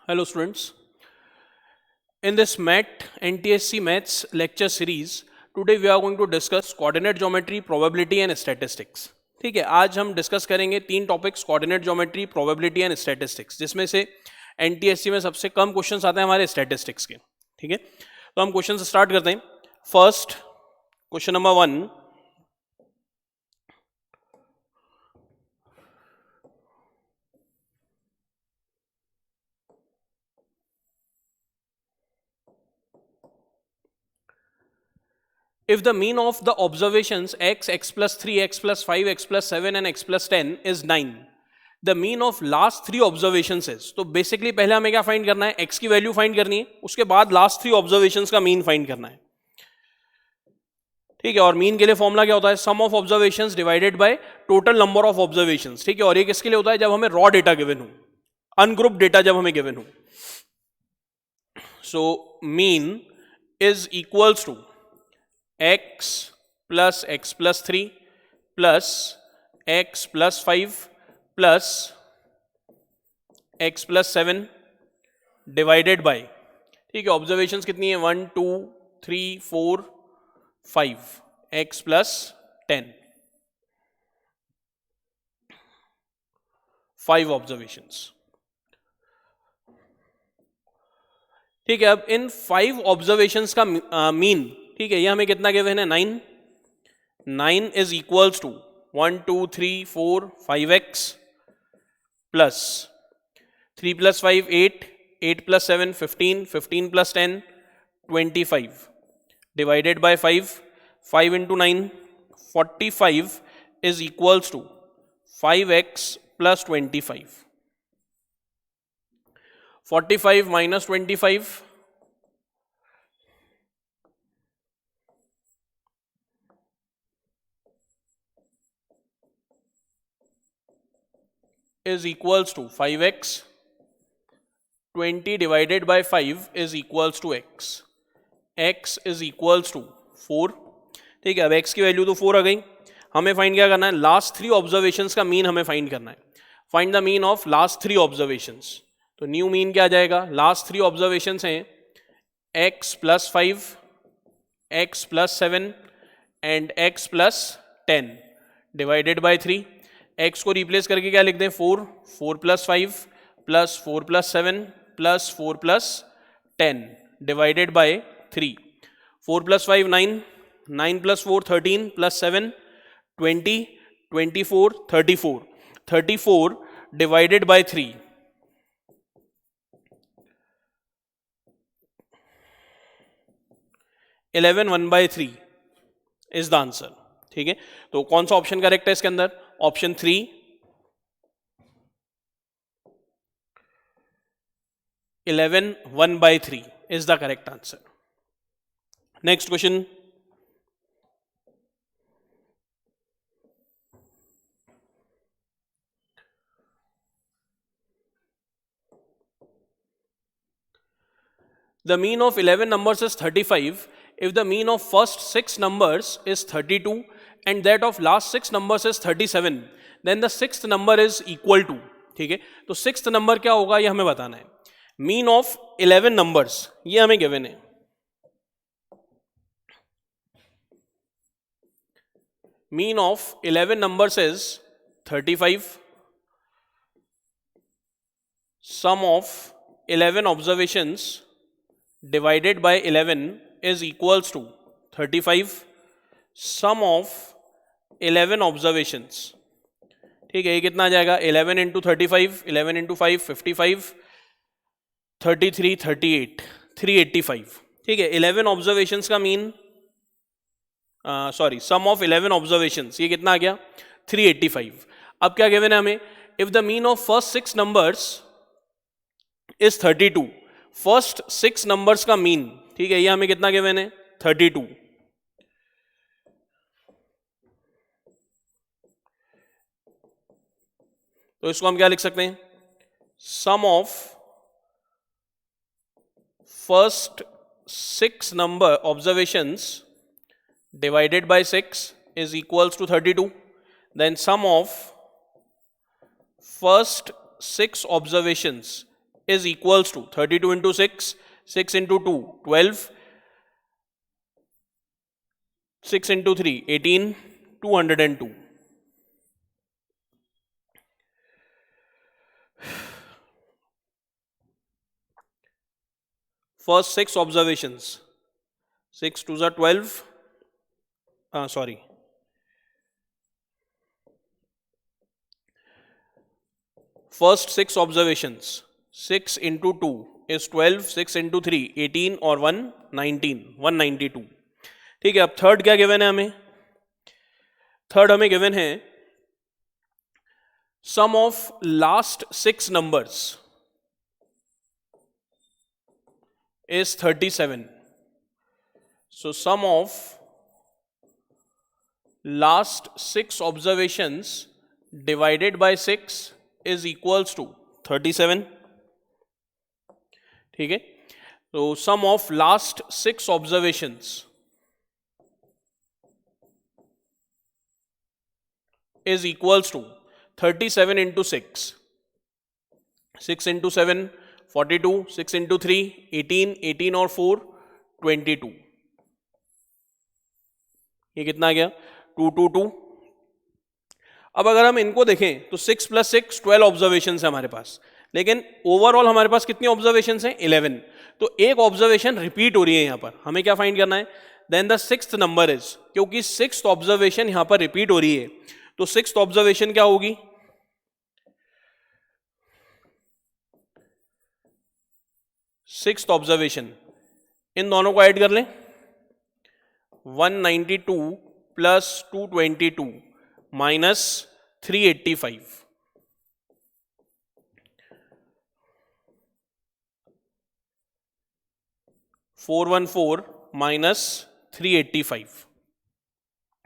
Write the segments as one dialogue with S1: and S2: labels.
S1: Hello students. In this MAT NTSC Maths lecture series, today we are going to discuss coordinate geometry, probability and statistics. ठीक है, आज हम discuss करेंगे तीन topics coordinate geometry, probability and statistics, जिसमें से NTSC में सबसे कम क्वेश्चंस आते हैं हमारे स्टैटिस्टिक्स के. ठीक है, तो हम क्वेश्चन स्टार्ट करते हैं. First question number 1. If the mean of the observations x, x plus 3, x plus 5, x plus 7 and x plus 10 is 9, the mean of last three observations is. तो बेसिकली पहले हमें क्या फाइंड करना है, x की value find करनी है, उसके बाद लास्ट थ्री ऑब्जर्वेशंस का मीन फाइंड करना है. ठीक है, और मीन के लिए फॉर्मूला क्या होता है, sum of observations divided by total number of observations. ठीक है, और ये किसके लिए होता है, जब हमें रॉ डेटा गिवन हो, अनग्रुप डेटा जब हमें गिवन हो. So mean is equals to x plus x plus 3 plus x plus 5 plus x plus 7 divided by. ठीक है, ऑब्जर्वेशंस कितनी है, 1 2 3 4 5, x प्लस 10, 5 ऑब्जर्वेशंस. ठीक है, अब इन 5 ऑब्जर्वेशंस का मीन, ठीक है, ये हमें कितना गिवन है, 9. 9 is equals to 1 2 3 4 5x plus 3 plus 5 8, 8 plus 7 15, 15 plus 10 25 divided by 5, 5 into 9 45 is equals to 5x plus 25. 45 minus 25 is equals to 5x. 20 divided by 5 is equals to x. x is equals to 4. ठीक है, अब x की value तो 4 आ गई. हमें find क्या करना है, लास्ट थ्री ऑब्जर्वेशंस का मीन हमें फाइंड करना है. Find the mean of last three observations. तो न्यू मीन क्या आ जाएगा, लास्ट थ्री ऑब्जर्वेशंस हैं x plus 5, x plus 7 and x plus 10 divided by 3. x को रिप्लेस करके क्या लिख दें, 4, 4 plus 5 plus 4 plus 7 plus 4 plus 10 divided by 3. 4 plus 5 9, 9 plus 4 13 plus 7 20, 24 34, 34 divided by 3. Eleven 1/3 is the answer. ठीक है, तो कौन सा ऑप्शन करेक्ट है इसके अंदर, option 3. 11 1/3 is the correct answer. Next question. The mean of 11 numbers is 35 if the mean of first 6 numbers is 32 and that of last 6 numbers is 37, then the sixth number is equal to. ठीक है, तो sixth number क्या होगा ये हमें बताना है. Mean of 11 numbers ये हमें गिवन है. Mean of 11 numbers is 35. Sum of 11 observations divided by 11 is equals to 35. Sum of 11 observations. ठीक है, ये कितना आ जाएगा, 11 इंटू 35, 11 इंटू 5 55, 33 38 385. ठीक है, 11 ऑब्जर्वेशंस का mean, sorry, sum of 11 observations ये कितना आ गया, 385. अब क्या गिवन है हमें, if the mean of first 6 numbers is 32, first 6 numbers का मीन, ठीक है, ये हमें कितना गिवन है, 32. तो इसको हम क्या लिख सकते हैं, sum of first 6 number observations divided by 6 is equals to 32. Then sum of first 6 observations is equals to 32 into 6, 6 into 2 12, 6 into 3 18, 202. First 6 observations, 6 2 are 12, First 6 observations, 6 into 2 is 12, 6 into 3 18 और 1 19, 192. ठीक है, अब थर्ड क्या गिवन है हमें? Third हमें given है sum of last 6 numbers is 37. So sum of last 6 observations divided by 6 is equals to 37. ठीक है, तो sum of last 6 observations is equals to 37 into 6, 6 into 7 42, 6 into 3 18, 18 और 4 22. ये कितना आ गया? 222. अब अगर हम इनको देखें तो 6 + 6 12 ऑब्जर्वेशन है हमारे पास, लेकिन ओवरऑल हमारे पास कितनी ऑब्जर्वेशन हैं? 11. तो एक ऑब्जर्वेशन रिपीट हो रही है यहां पर, हमें क्या फाइंड करना है? Then the 6th number is, क्योंकि 6th ऑब्जर्वेशन यहां पर रिपीट हो रही है, तो 6th ऑब्जर्वेशन क्या होगी? सिक्स्थ ऑब्जर्वेशन, इन दोनों को ऐड कर लें, 192 प्लस 222 माइनस 385, 414 माइनस 385.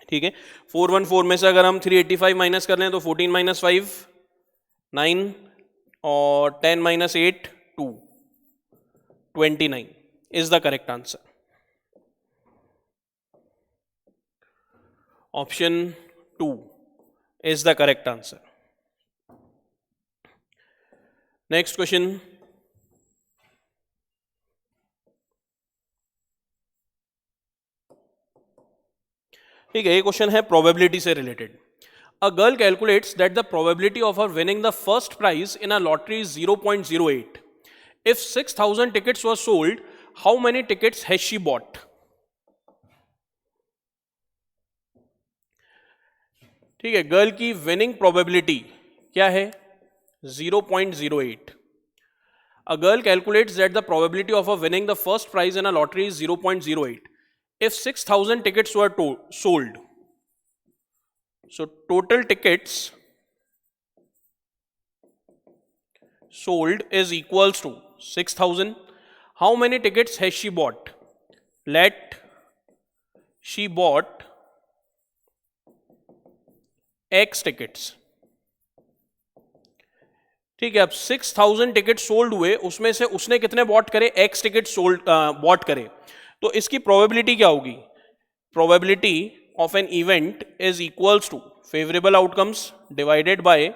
S1: ठीक है, 414 में से अगर हम 385 माइनस कर लें तो 14 माइनस 5 9 और 10 minus 8 2, 29 is the correct answer. Option 2 is the correct answer. Next question. ठीक है, ये क्वेश्चन है प्रोबेबिलिटी से related. A girl calculates that the probability of her winning the first prize in a lottery is 0.08. If 6,000 tickets were sold, how many tickets has she bought? ठीक है, girl की winning probability क्या है? 0.08. A girl calculates that the probability of her winning the first prize in a lottery is 0.08. If 6,000 tickets were sold, so total tickets sold is equals to 6,000. How many tickets has she bought? Let she bought X tickets. ठीक है, अब 6,000 ticket sold हुए, उसमें से उसने कितने bot करे? X ticket sold bot करे. तो इसकी प्रोबेबिलिटी क्या होगी? Probability of an event is equals to favourable outcomes divided by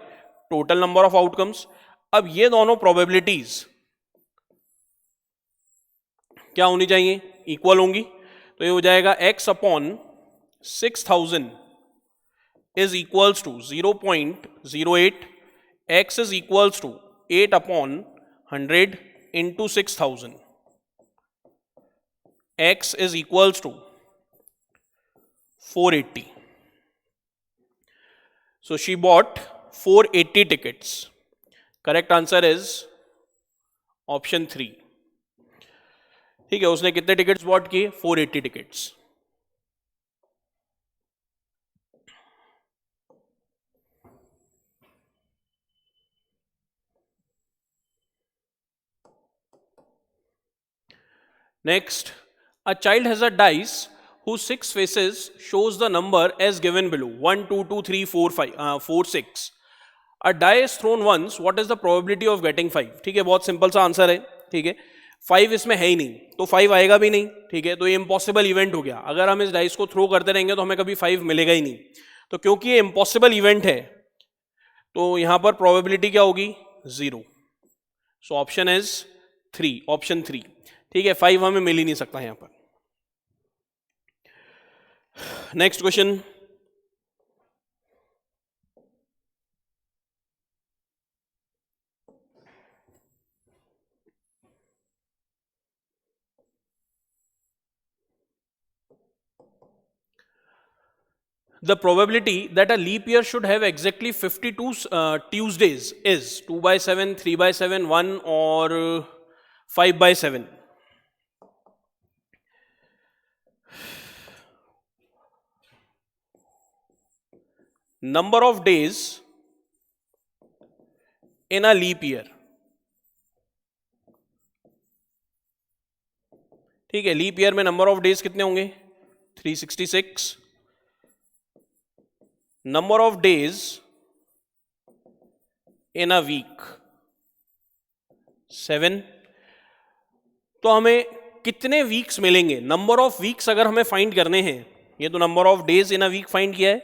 S1: total number of outcomes. अब ये दोनों प्रोबेबिलिटीज क्या होनी चाहिए? इक्वल होंगी. तो ये हो जाएगा x upon 6,000 is equals to 0.08. X is equals to 8 upon 100 into 6,000. X is equals to 480. So she bought 480 tickets. Correct answer is option 3. ठीक है, उसने कितने टिकट्स बॉट किए? 480 tickets. Next, a child has a dice whose 6 faces shows the number as given below: 1 2 2 3 4 5 4 6. A die is thrown once. What is the probability of getting 5? ठीक है, बहुत simple सा answer है. ठीक है, 5 इसमें है ही नहीं, तो 5 आएगा भी नहीं. ठीक है, तो ये इम्पॉसिबल इवेंट हो गया. अगर हम इस डाइस को थ्रो करते रहेंगे तो हमें कभी 5 मिलेगा ही नहीं. तो क्योंकि ये इम्पॉसिबल इवेंट है, तो यहां पर प्रोबेबिलिटी क्या होगी? 0. So option is 3, option 3। ठीक है, 5 हमें मिल ही नहीं सकता यहां पर। Next question, the probability that a leap year should have exactly 52 Tuesdays is 2 by 7, 3 by 7, 1 or 5 by 7. Number of days in a leap year. ठीक है, लीप ईयर में नंबर ऑफ डेज कितने होंगे? 366। Number of days in a week 7। तो हमें कितने weeks मिलेंगे? Number of weeks अगर हमें फाइंड करने हैं, ये तो number of days in a week find किया है,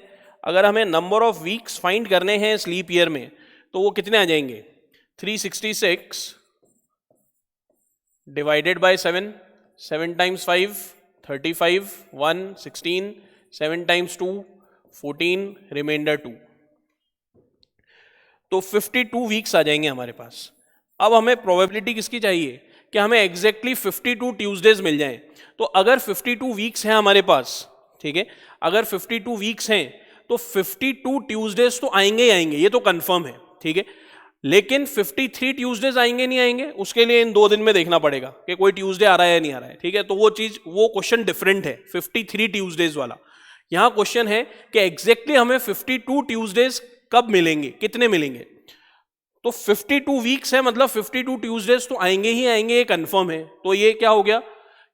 S1: अगर हमें नंबर ऑफ वीक्स फाइंड करने हैं इस लीप ईयर में तो वो कितने आ जाएंगे? 366 divided by 7, 7 times 5 35, 1 16, 7 times 2 14, remainder 2, तो 52 वीक्स आ जाएंगे हमारे पास। अब हमें प्रोबेबिलिटी किसकी चाहिए कि हमें एग्जैक्टली 52 ट्यूसडेज मिल जाएं। तो अगर 52 वीक्स हैं हमारे पास, ठीक है, अगर 52 वीक्स हैं तो 52 ट्यूसडेज तो आएंगे ही आएंगे, ये तो कंफर्म है, ठीक है। लेकिन 53 ट्यूसडेज आएंगे नहीं आएंगे, उसके लिए इन 2 दिन में देखना पड़ेगा कि कोई ट्यूसडे आ रहा है या नहीं आ रहा है, ठीक है। तो वो चीज, वो क्वेश्चन डिफरेंट है 53 ट्यूसडेज वाला। यहां क्वेश्चन है कि एग्जैक्टली हमें 52 ट्यूसडेज कब मिलेंगे, कितने मिलेंगे। तो 52 वीक्स है, मतलब 52 ट्यूसडेज तो आएंगे ही आएंगे, ये कंफर्म है। तो ये क्या हो गया?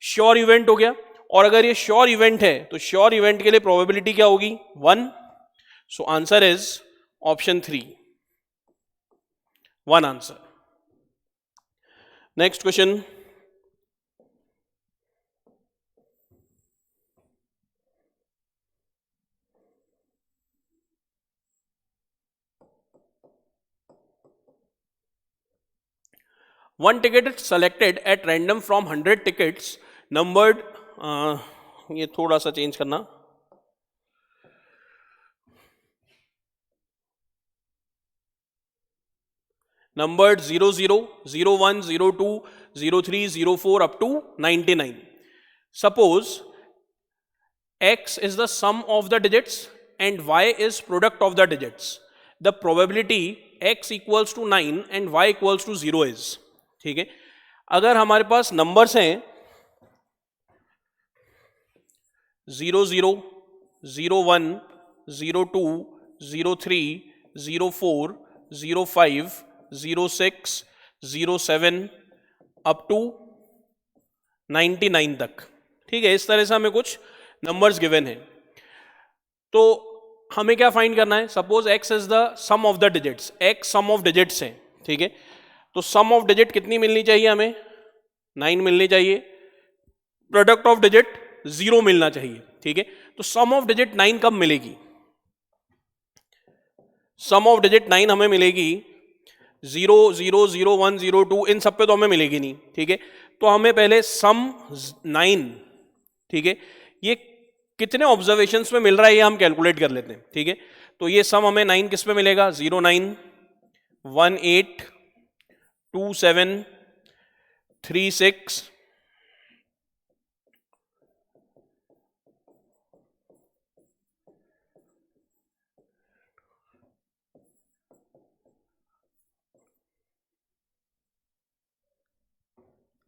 S1: श्योर इवेंट हो गया। और अगर ये श्योर इवेंट है तो श्योर इवेंट के लिए प्रोबेबिलिटी क्या होगी? 1। So answer is option 3, 1 answer. Next question, one ticket is selected at random from 100 tickets numbered, ये थोड़ा सा चेंज करना, numbered 00, 01, 02, 03, 04 up to 99. Suppose x is the sum of the digits and y is product of the digits. The probability x equals to 9 and y equals to 0 is, ठीक है। अगर हमारे पास numbers हैं 00, 01, 02, 03, 04, 05, 06, 07 up to 99 तक, ठीक है। इस तरह से हमें कुछ नंबर्स गिवन है। तो हमें क्या फाइंड करना है? Suppose x is the sum of the digits, x sum of digits है, ठीक है। तो सम ऑफ डिजिट कितनी मिलनी चाहिए हमें? 9 मिलनी चाहिए। प्रोडक्ट ऑफ डिजिट 0 मिलना चाहिए, ठीक है। तो सम ऑफ डिजिट 9 कब मिलेगी? सम ऑफ डिजिट 9 हमें मिलेगी 0, 0, 0, 1, 0, 2, इन सब पे तो हमें मिलेगी नहीं, ठीक है। तो हमें पहले सम 9, ठीक है, ये कितने ऑब्जर्वेशंस में मिल रहा है ये हम कैलकुलेट कर लेते हैं, ठीक है। तो ये सम हमें 9 किस पे मिलेगा? 09, 18, 27, 36,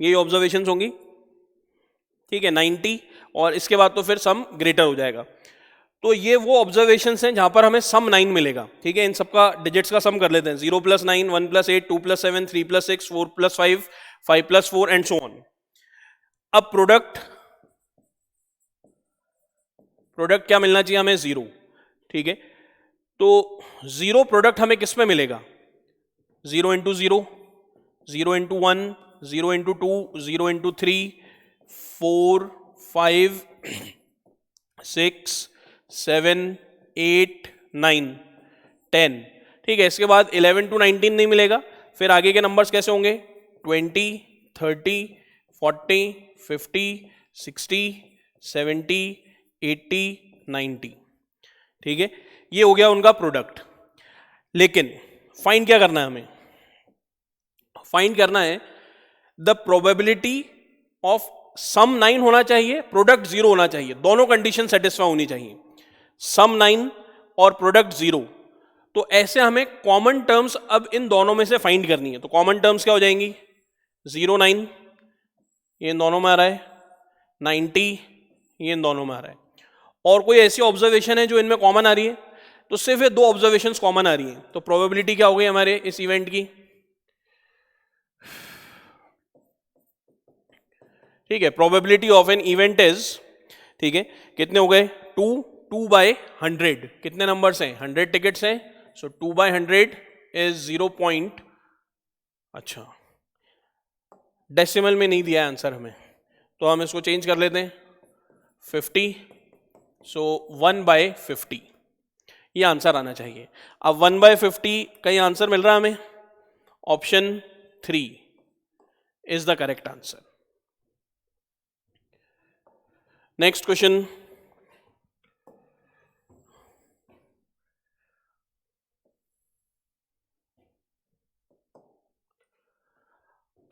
S1: ये ऑब्जर्वेशंस होंगी, ठीक है, 90, और इसके बाद तो फिर सम ग्रेटर हो जाएगा। तो ये वो ऑब्जर्वेशंस हैं जहां पर हमें सम 9 मिलेगा, ठीक है। इन सबका डिजिट्स का सम कर लेते हैं। 0 + 9, 1 + 8, 2 + 7, 3 + 6, 4 + 5, 5 + 4 एंड सो ऑन। अब प्रोडक्ट क्या मिलना चाहिए हमें? 0, ठीक है। तो 0 प्रोडक्ट हमें किस में मिलेगा? 0 × 0, 0 × 1, 0 × 2, 0 × 3, 4, 5, 6, 7, 8, 9, 10, ठीक है। इसके बाद 11 to 19 नहीं मिलेगा, फिर आगे के नंबर्स कैसे होंगे 20, 30, 40, 50, 60, 70, 80, 90। ठीक है, ये हो गया उनका प्रोडक्ट। लेकिन फाइंड क्या करना है हमें, फाइंड करना है द प्रोबेबिलिटी ऑफ सम 9 होना चाहिए, प्रोडक्ट 0 होना चाहिए, दोनों कंडीशन सेटिस्फाई होनी चाहिए, सम 9 और प्रोडक्ट 0। तो ऐसे हमें कॉमन टर्म्स अब इन दोनों में से फाइंड करनी है। तो कॉमन टर्म्स क्या हो जाएंगी 0, 9 ये इन दोनों में आ रहा है, 90 ये इन दोनों में आ रहा है, और कोई ऐसी ऑब्जर्वेशन है जो इनमें कॉमन आ रही है, तो सिर्फ ये 2 ऑब्जर्वेशंस कॉमन आ रही हैं। तो प्रोबेबिलिटी क्या हो गई हमारे इस इवेंट की, ठीक है, probability of an event is, ठीक है, कितने हो गए 2 बाय 100, कितने नंबर्स हैं 100 टिकट्स हैं, सो 2 बाय 100 इज 0 पॉइंट, अच्छा डेसिमल में नहीं दिया है आंसर हमें, तो हम इसको चेंज कर लेते हैं 50, सो 1 बाय 50 ये आंसर आना चाहिए। अब 1 बाय 50 का ये आंसर मिल रहा है हमें, option 3 is the correct answer. Next question,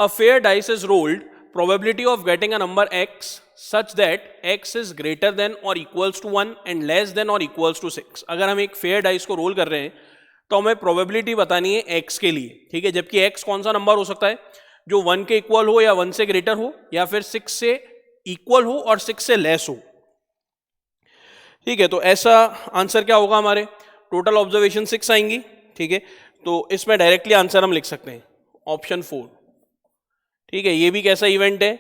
S1: a fair dice is rolled, probability of getting a number x such that x is greater than or equals to 1 and less than or equals to 6। अगर हम एक fair dice को role कर रहे हैं तो हमें probability बतानी है x के लिए, ठीक है, जबकि x कौन सा नंबर हो सकता है जो 1 के इक्वल हो या 1 से ग्रेटर हो या फिर 6 से इक्वल हो और 6 से लेस हो, ठीक है। तो ऐसा आंसर क्या होगा हमारे, टोटल ऑब्जर्वेशन 6 आएंगी, ठीक है, तो इसमें डायरेक्टली आंसर हम लिख सकते हैं ऑप्शन 4, ठीक है। ये भी कैसा इवेंट है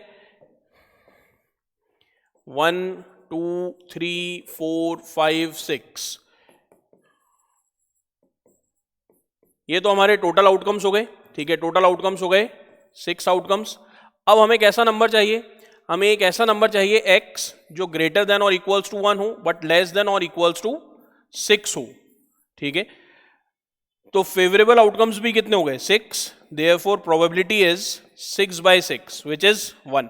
S1: 1, 2, 3, 4, 5, 6, ये तो हमारे टोटल आउटकम्स हो गए, ठीक है, टोटल आउटकम्स हो गए 6 आउटकम्स। अब हमें कैसा नंबर चाहिए, हमें एक ऐसा नंबर चाहिए x जो ग्रेटर देन और इक्वल्स टू 1 हो बट लेस देन और इक्वल्स टू 6 हो, ठीक है। तो फेवरेबल आउटकम्स भी कितने हो गए 6, therefore probability is 6 by 6 which is 1,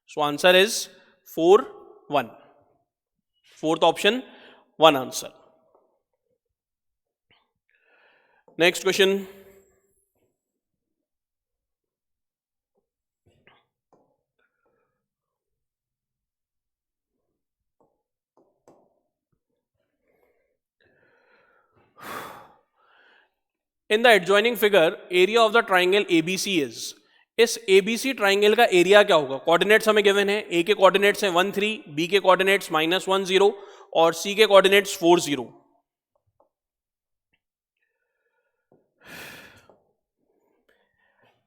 S1: so answer is 4, 1, fourth option 1 answer। next question, in the adjoining figure area of the triangle ABC is, इस ABC ट्राइंगल का एरिया क्या होगा, कोऑर्डिनेट्स हमें गिवन है, A के कोऑर्डिनेट्स हैं 1, 3, B के coordinates -1, 0 और C के coordinates 4, 0।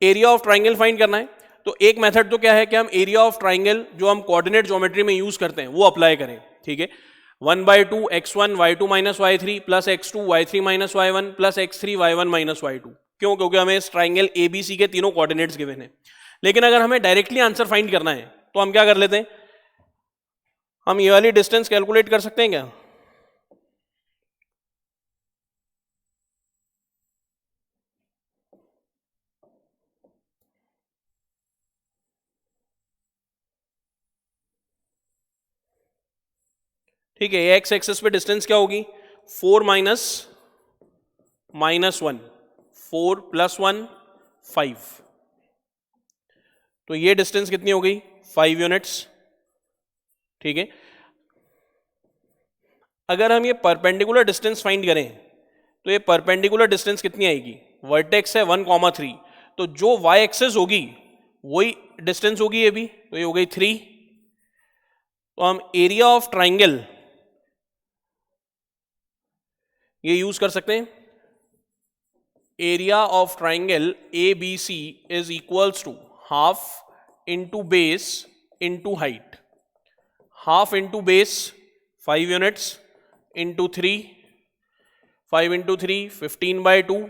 S1: Area of triangle find करना है, तो एक मेथड तो क्या है कि हम एरिया ऑफ ट्राइंगल जो हम कोऑर्डिनेट ज्योमेट्री में यूज करते हैं वो अप्लाई करें, ठीक है। 1/2 x1 y2 minus y3 plus x2 y3 minus y1 plus x3 y1 minus y2, क्यों, क्योंकि हमें इस ट्राइंगल ABC के तीनों कोऑर्डिनेट्स गिवन है। लेकिन अगर हमें डायरेक्टली आंसर फाइंड करना है तो हम क्या कर लेते हैं, हम ये वाली डिस्टेंस कैलकुलेट कर सकते हैं क्या, ठीक है। एक्स एक्सिस पे डिस्टेंस क्या होगी 4 माइनस -1, 4 + 1 5, तो ये डिस्टेंस कितनी हो गई 5 यूनिट्स, ठीक है। अगर हम ये परपेंडिकुलर डिस्टेंस फाइंड करें तो ये परपेंडिकुलर डिस्टेंस कितनी आएगी, वर्टेक्स है 1,3, तो जो y एक्सिस होगी वही डिस्टेंस होगी ये भी, तो ये हो गई 3। तो हम एरिया ऑफ ट्राइंगल ये यूज कर सकते हैं, area of triangle ABC is equals to half into base into height, half into base 5 units into 3, 5 into 3 15/2,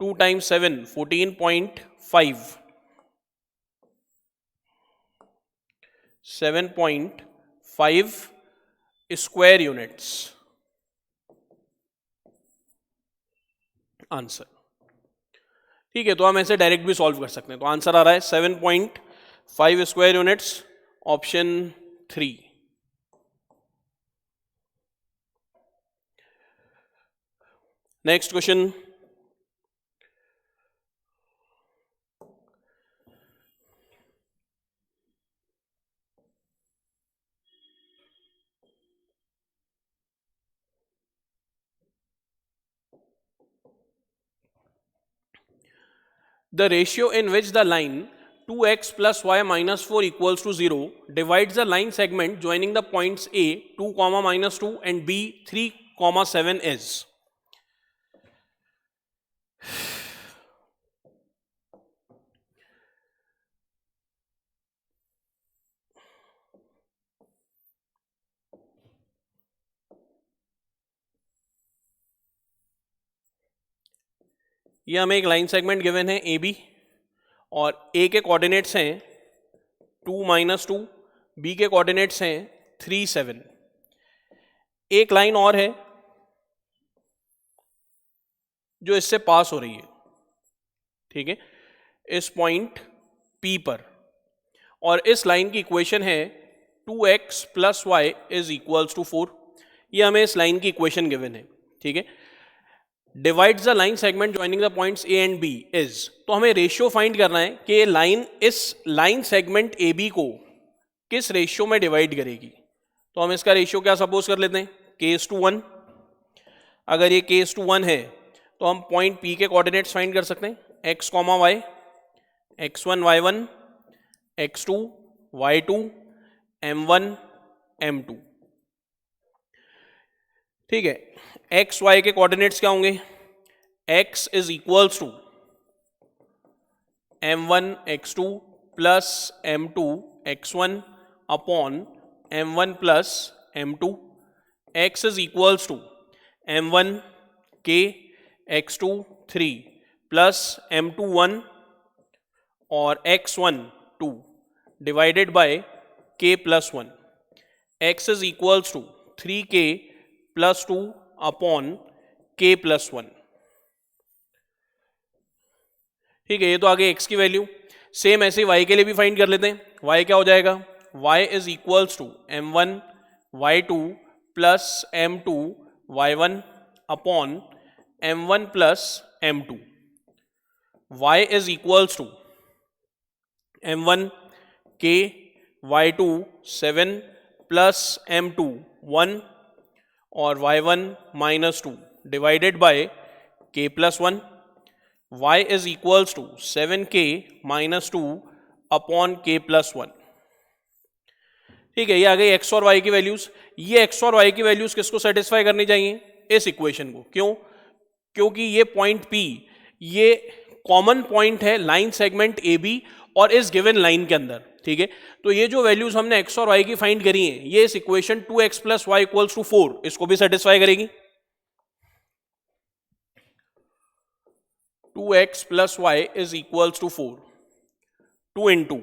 S1: 2 × 7 14.5, 7.5 square units answer. ठीक है, तो हम ऐसे डायरेक्ट भी सॉल्व कर सकते हैं। तो आंसर आ रहा है 7.5 square units, option 3। Next question, the ratio in which the line 2x plus y minus 4 equals to 0 divides the line segment joining the points A 2 comma minus 2 and B 3 comma 7 is। ये हमें एक line segment given है A B, और ए के coordinates हैं 2 minus 2, B के coordinates हैं 3 7। एक लाइन और है जो इससे पास हो रही है, ठीक है, इस पॉइंट पी पर, और इस लाइन की इक्वेशन है 2x plus y is equals to 4। ये हमें इस लाइन की इक्वेशन गिवन है, ठीक है। Divides the line segment joining the points A and B is, तो हमें रेशियो फाइंड करना है कि ये लाइन इस लाइन सेगमेंट ए बी को किस रेशियो में डिवाइड करेगी। तो हम इसका रेशियो क्या सपोज कर लेते हैं, k:1। अगर ये k:1 है तो हम पॉइंट P के कोऑर्डिनेट्स फाइंड कर सकते हैं, x, y, x1, y1, x2, y2, m1, m2। ठीक है, x y के कोऑर्डिनेट्स क्या होंगे, x is equals to m1 x2 plus m2 x1 upon m1 plus m2। x is equals to m1 k, x2 3 plus m2 1 और x1 2 divided by k plus 1। x is equals to 3k plus 2 upon k plus 1। ठीक है, ये तो आगे x की value. Same ऐसे y के लिए भी फाइंड कर लेते हैं। y क्या हो जाएगा, y is equals to m1 y2 plus m2 y1 upon m1 plus m2। y is equals to m1 k y2 7 plus m2 1 और y1 minus 2 divided by k plus 1। y is equals to 7k minus 2 upon k plus 1। ठीक है, ये आ गई x और y की values. ये x और y की वैल्यूज किसको सेटिस्फाई करनी चाहिए, इस इक्वेशन को। क्यों, क्योंकि ये पॉइंट P ये कॉमन पॉइंट है लाइन सेगमेंट ए बी और इस गिवन लाइन के अंदर। ठीक है, तो ये जो वैल्यूज हमने x और y की फाइंड करी हैं, ये इस equation 2x plus y equals to 4 इसको भी सेटिस्फाई करेगी। 2x plus y is equals to 4, 2 इन 2।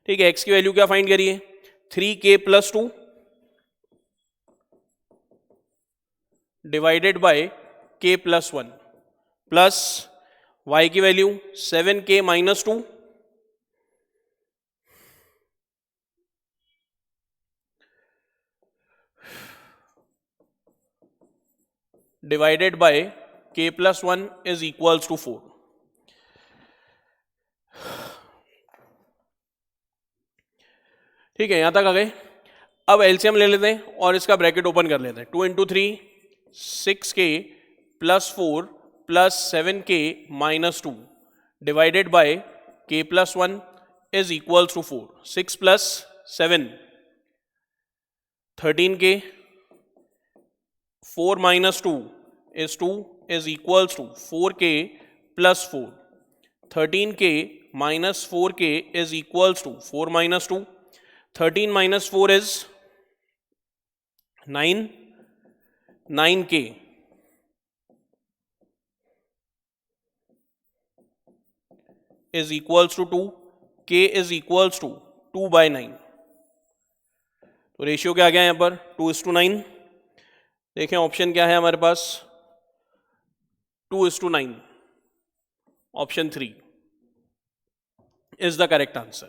S1: ठीक है, x की वैल्यू क्या फाइंड करिए, 3k plus 2 divided by k plus 1 plus y की value 7k minus 2 divided by k plus 1 is equals to 4। ठीक है, यहां तक आ गए। अब एलसीएम ले लेते हैं और इसका ब्रैकेट ओपन कर लेते हैं। 2 into 3 6k plus 4 plus 7k minus 2 divided by k plus 1 is equals to 4। 6 plus 7 13k, 4 minus 2 is 2 is equals to 4k plus 4। 13k minus 4k is equals to 4 minus 2। 13 minus 4 is 9, 9k is equals to 2, k is equals to 2 by 9। तो ratio क्या आ गया यहां पर, 2:9। देखें option क्या है हमारे पास, 2:9। Option 3 is the correct answer.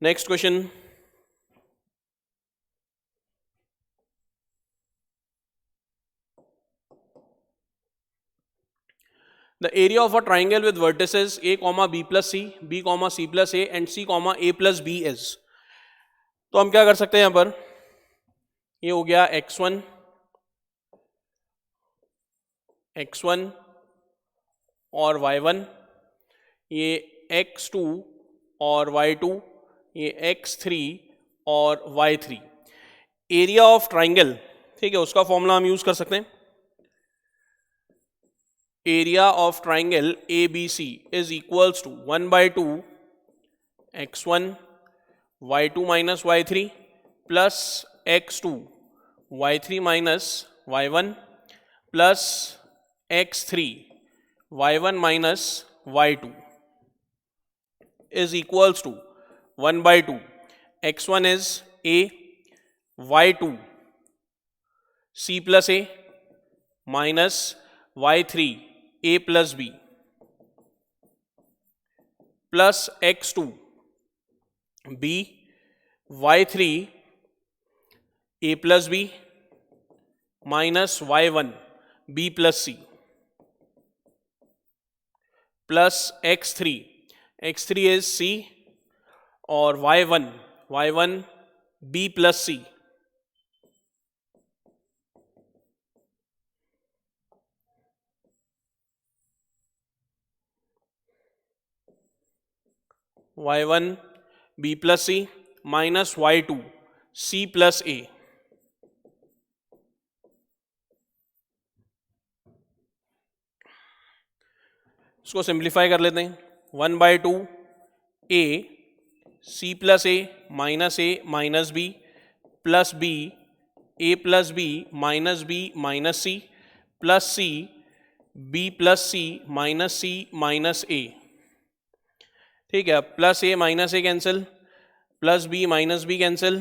S1: Next question. The area of a triangle with vertices a comma b plus c, b comma c plus a and c comma a plus b is. तो हम क्या कर सकते हैं यहां पर, ये हो गया x1 और y1, ये x2 और y2, ये x3 और y3. एरिया ऑफ ट्राइंगल, ठीक है, उसका फॉर्मूला हम यूज कर सकते हैं. Area of triangle A B C is equals to 1/2 x1 y2 minus y3 plus x2 y3 minus y1 plus x3 y1 minus y2 is equals to 1/2. x1 is a, y2 c plus a minus y3 a plus b plus x2 b y3 a plus b minus y1 b plus c plus x3 is c और y1 b plus c. y1 b plus c minus y2 c plus a. इसको simplify कर लेते हैं. 1/2 a c plus a minus b plus b a plus b minus c plus c b plus c minus a. ठीक है, plus A minus A cancel, plus B minus B cancel,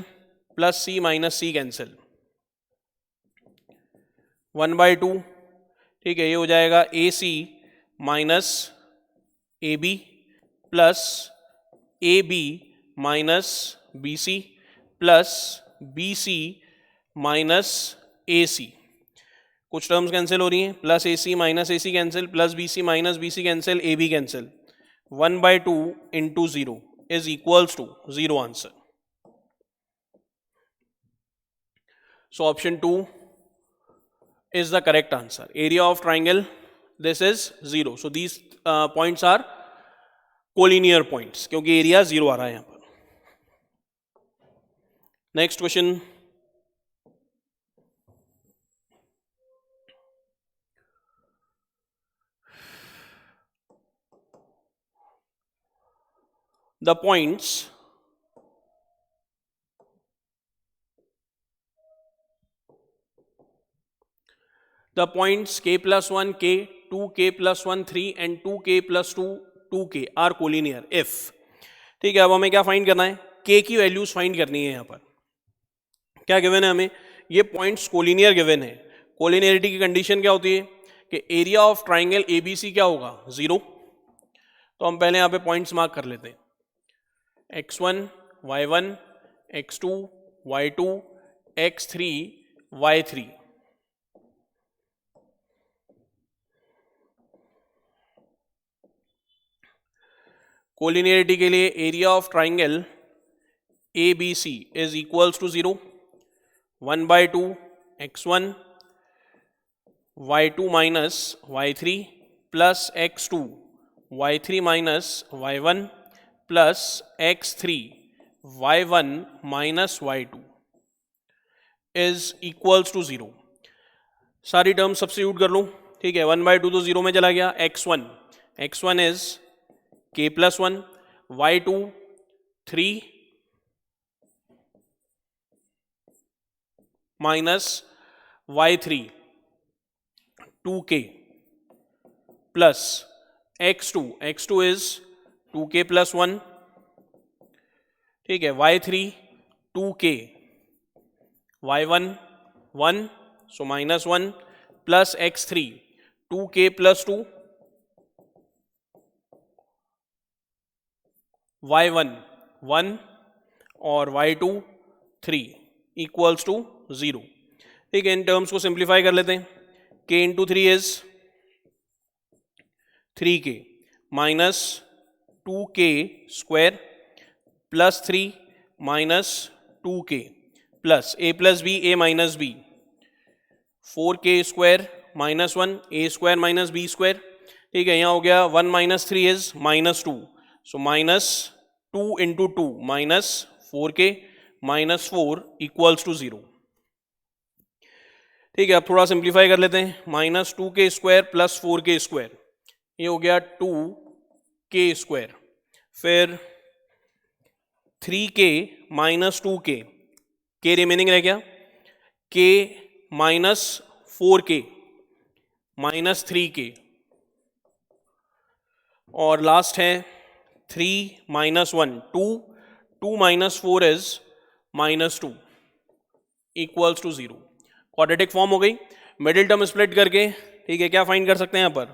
S1: plus C minus C cancel. 1/2, ठीक है, ये हो जाएगा A C minus A B plus A B minus B C plus B C minus A C. कुछ terms cancel हो रही हैं, plus A C minus A C cancel, plus B C minus B C cancel, A B cancel. 1/2 into 0 is equals to 0 answer. So option 2 is the correct answer. Area of triangle, this is 0. So these points are collinear points क्योंकि area 0 आ रहा है यहाँ पर. Next question. The points k plus 1 k, 2k plus 1 3 and 2k plus 2 2k are collinear if. ठीक है, अब हमें क्या फाइंड करना है, k की वैल्यूज फाइंड करनी है. यहाँ पर क्या गिवन है हमें, ये पॉइंट्स कोलिनियर गिवन है. कोलिनियरिटी की कंडीशन क्या होती है कि एरिया ऑफ ट्राइंगल ABC क्या होगा, 0. तो हम पहले यहाँ पे पॉइंट्स मार्क कर लेते हैं. x1 y1 x2 y2 x3 y3. Collinearity के लिए area of triangle ABC is equals to 0. 1/2 x1 y2 minus y3 plus x2 y3 minus y1 plus x3 y1 minus y2 is equals to 0. सारी term substitute कर लूँ. ठीक है, 1/2 तो 0 में चला गया. x1 is k plus 1, y2 3 minus y3 2k plus x2 is 2k plus 1. ठीक है, y3 2k, y1 1, so minus 1 plus x3, 2k plus 2, y1 1 और y2 3 इक्वल्स टू 0. ठीक है, इन टर्म्स को सिंप्लीफाई कर लेते हैं. k into 3 is 3k minus 2k square plus 3 minus 2k plus a plus B a minus B 4k square minus 1 a square minus B square. ठीक है, यहाँ हो गया 1 minus 3 is minus 2, so minus 2 into 2 minus 4k minus 4 equals to 0. ठीक है, अब थोड़ा simplify कर लेते हैं. Minus 2k square plus 4k square, ये हो गया 2k स्क्वायर, फिर 3k minus 2k, k remaining रह गया, k minus 4k minus 3k, और लास्ट है 3 minus 1 2 minus 4 is minus 2 equals to 0. Quadratic form हो गई. मिडिल टर्म स्प्लिट करके, ठीक है, क्या फाइंड कर सकते हैं? यहाँ पर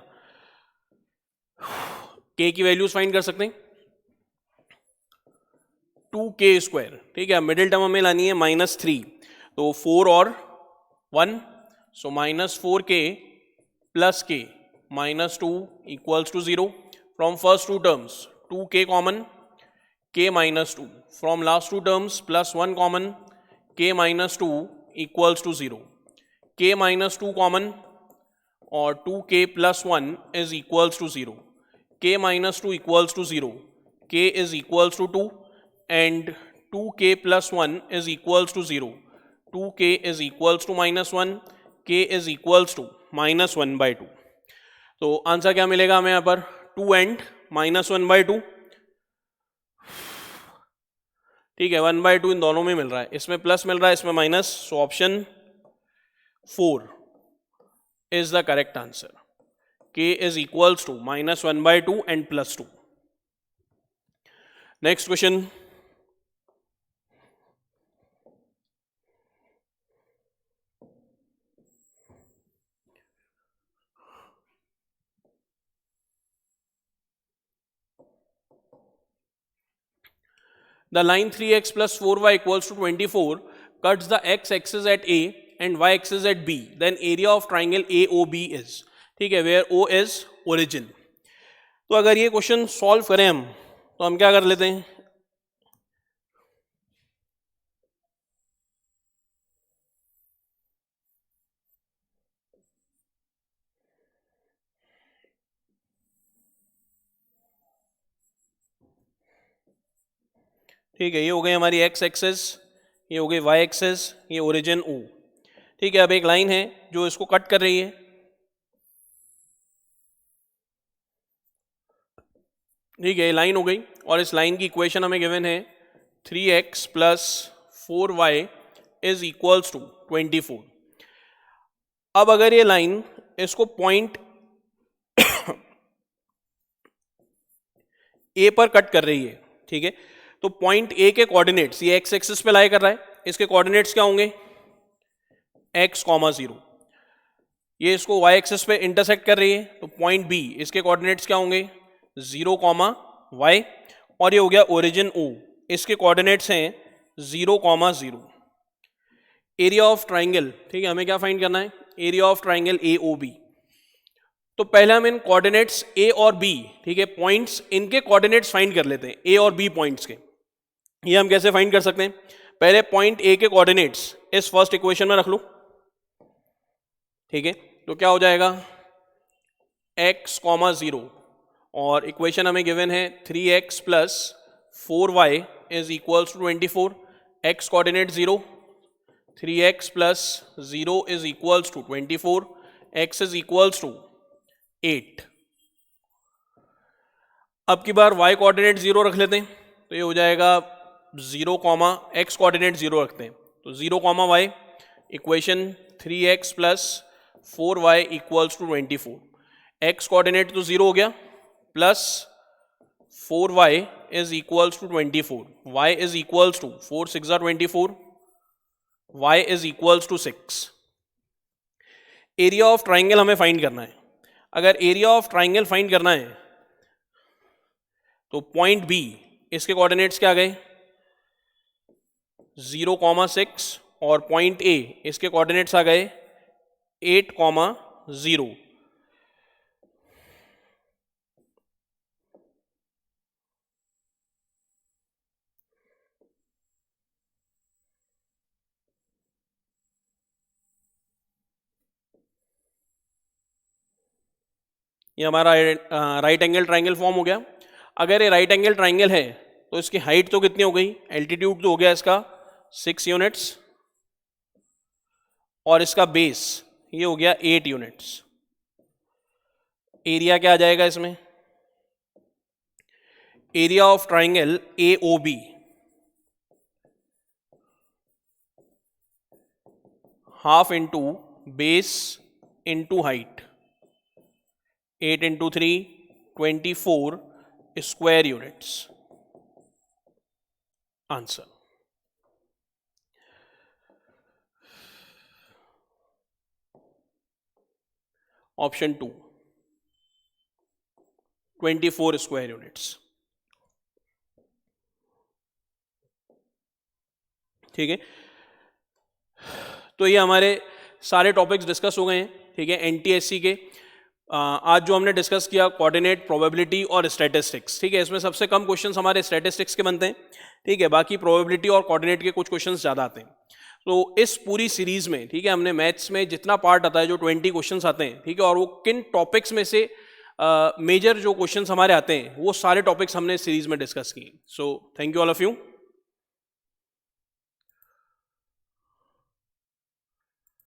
S1: k की वैल्यूज फाइंड कर सकते हैं. 2k स्क्वायर, ठीक है, मिडिल टर्म हमें लानी है माइनस 3, तो 4 और 1, so minus 4k plus k minus 2 equals to 0. From first two terms 2k common, k minus 2, from last two terms plus 1 common, k minus 2 equals to 0. k minus 2 common और 2k plus 1 is equals to 0. k minus 2 equals to 0, k is equals to 2 and 2k plus 1 is equals to 0. 2k is equals to minus 1, k is equals to minus 1/2. तो answer क्या मिलेगा हमें यहाँ पर? 2 and minus 1/2. ठीक है, 1/2 इन दोनों में मिल रहा है, इसमें प्लस मिल रहा है, इसमें minus, so option 4 is the correct answer. k is equals to minus 1/2 and plus 2. Next question. The line 3x plus 4y equals to 24 cuts the x-axis at A and y-axis at B. Then area of triangle AOB is. ठीक है, where O is origin. तो अगर ये question solve करें हम, तो हम क्या कर लेते हैं? ठीक है, ये हो गई हमारी x एक्सेस, ये हो गई y एक्सेस, ये ओरिजिन O. ठीक है, अब एक लाइन है जो इसको कट कर रही है. ठीक है, ये लाइन हो गई और इस लाइन की इक्वेशन हमें गिवन है 3x plus 4y is equals to 24. अब अगर ये लाइन इसको पॉइंट ए पर कट कर रही है, ठीक है, तो पॉइंट ए के कोऑर्डिनेट्स, ये एक्स एक्सिस पे लाई कर रहा है, इसके कोऑर्डिनेट्स क्या होंगे? x, 0. ये इसको y एक्सिस पे इंटरसेक्ट कर रही है, तो पॉइंट बी, इसके कोऑर्डिनेट्स क्या होंगे? 0, y. और ये हो गया ओरिजिन O, इसके कोऑर्डिनेट्स हैं 0, 0. एरिया ऑफ ट्राइंगल, ठीक है, हमें क्या फाइंड करना है? Area of triangle AOB. तो पहले हम इन कोऑर्डिनेट्स A और B, ठीक है, पॉइंट्स, इनके कोऑर्डिनेट्स फाइंड कर लेते हैं, A और B पॉइंट्स के. ये हम कैसे फाइंड कर सकते हैं? पहले पॉइंट A के कोऑर्डिनेट्स इस फर्स्ट इक्वेशन में रख लो. ठीक है, तो क्या हो जाएगा? x, 0 और इक्वेशन हमें गिवन है 3x plus 4y is equals to 24. x coordinate 0, 3x plus 0 is equals to 24, x is equals to 8. अब की बार y कोऑर्डिनेट 0 रख लेते हैं, तो ये हो जाएगा 0, x कोऑर्डिनेट 0 रखते हैं, तो 0, y, equation 3x plus 4y equals to 24. x coordinate तो 0 हो गया, plus 4y is equals to 24, y is equals to 4 6 24, y is equals to 6. Area of triangle हमें फाइंड करना है। अगर एरिया ऑफ ट्राइंगल फाइंड करना है तो पॉइंट बी, इसके कोऑर्डिनेट्स क्या गए 0,6 और पॉइंट ए इसके कोऑर्डिनेट्स आ गए 8,0। ये हमारा राइट एंगल ट्राइंगल फॉर्म हो गया। अगर ये राइट एंगल ट्राइंगल है तो इसकी हाइट तो कितनी हो गई, एल्टीट्यूड तो हो गया इसका 6 यूनिट्स और इसका बेस ये हो गया 8 यूनिट्स। एरिया क्या आ जाएगा इसमें, area of triangle AOB half into base into height, 8 into 3 24 square units. Answer option 2 24 square units. ठीक है, तो ये हमारे सारे टॉपिक्स डिस्कस हो गए हैं। ठीक है, NTSC के आज जो हमने डिस्कस किया कोऑर्डिनेट, प्रोबेबिलिटी और स्टैटिस्टिक्स। ठीक है, इसमें सबसे कम क्वेश्चंस हमारे स्टैटिस्टिक्स के बनते हैं। ठीक है, बाकी प्रोबेबिलिटी और कोऑर्डिनेट के कुछ क्वेश्चंस ज़्यादा आते हैं। तो इस पूरी सीरीज में ठीक है हमने मैथ्स में जितना पार्ट आता है जो 20 क्वेश्चंस आते हैं, ठीक है, और वो किन टॉपिक्स में से मेजर जो क्वेश्चंस हमारे आते हैं वो सारे टॉपिक्स हमने इस सीरीज में डिस्कस किए। So thank you all of you.